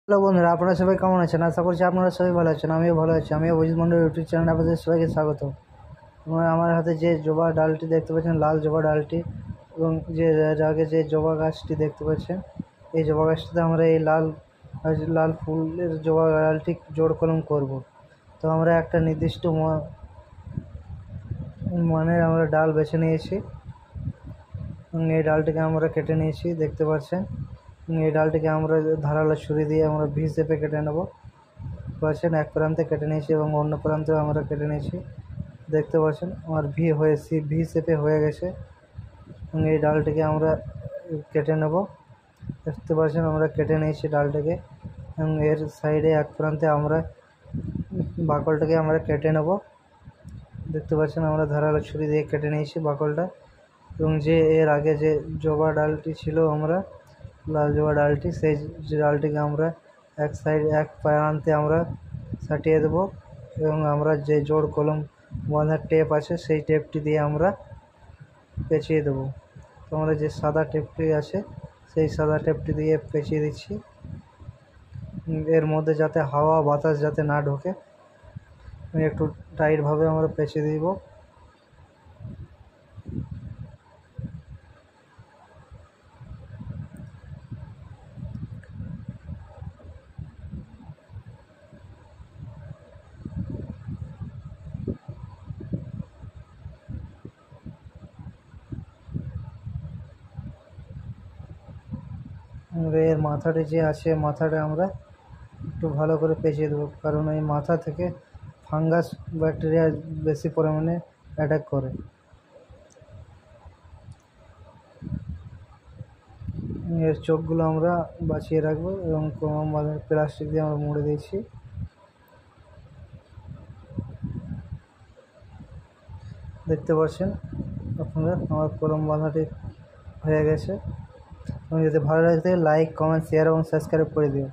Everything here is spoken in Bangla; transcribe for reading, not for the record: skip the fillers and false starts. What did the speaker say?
হ্যালো বন্ধুরা, আপনারা সবাই কেমন আছেন? আশা করছি আপনারা সবাই ভালো আছেন। আমিও ভালো আছি। আমিও অভিজিৎ মন্ডল ইউটিউব চ্যানেলে আপনাদের সবাইকে স্বাগত। এবং আমার হাতে যে জবা ডালটি দেখতে পাচ্ছেন, লাল জবা ডালটি, এবং যে আগে যে জবা গাছটি দেখতে পাচ্ছেন, এই জবা গাছটিতে আমরা এই লাল ফুলের জবা ডালটি জোড় কলম করব। তো আমরা একটা নির্দিষ্ট মানের আমরা ডাল বেছে নিয়েছি এবং এই ডালটিকে আমরা কেটে নিয়েছি দেখতে পাচ্ছেন। এই ডালটিকে আমরা ধারালো ছুরি দিয়ে আমরা ভি শেপে কেটে নেব পাচ্ছেন। এক প্রান্তে কেটে নিয়েছি এবং অন্য প্রান্তেও আমরা কেটে নিয়েছি দেখতে পাচ্ছেন। আমার ভি শেপে হয়ে গেছে এবং এই ডালটিকে আমরা কেটে নেব দেখতে পাচ্ছেন। আমরা কেটে নিয়েছি ডালটিকে এবং এর সাইডে এক প্রান্তে আমরা বাকলটাকে আমরা কেটে নেব দেখতে পাচ্ছেন। আমরা ধারালো ছুরি দিয়ে কেটে নিয়েছি বাকলটা। এবং যে এর আগে যে জবা ডালটি ছিল, আমরা লাল জবা ডালটি, সেই ডালটিকে আমরা এক প্রান্তে আমরা সাটিয়ে দেবো এবং আমরা যে জোড় কলম বাঁধার টেপ আছে সেই টেপটি দিয়ে আমরা পেঁচিয়ে দেবো। তো আমরা যে সাদা টেপটি আছে সেই সাদা টেপটি দিয়ে পেঁচিয়ে দিচ্ছি, এর মধ্যে যাতে হাওয়া বাতাস যাতে না ঢোকে। একটু টাইটভাবে আমরা পেঁচিয়ে দিব। এর মাথাটি যে আছে, মাথাটা আমরা একটু ভালো করে পেঁচিয়ে দেবো, কারণ এই মাথা থেকে ফাঙ্গাস ব্যাকটেরিয়া বেশি পরিমাণে অ্যাটাক করে। এর চোখগুলো আমরা বাঁচিয়ে রাখবো এবং প্লাস্টিক দিয়ে আমরা মুড়ে দিয়েছি। দেখতে পাচ্ছেন আপনারা আমার কলম বাঁধাটি হয়ে গেছে। এবং যদি ভালো লাগে লাইক, কমেন্ট, শেয়ার এবং সাবস্ক্রাইব করে দিও।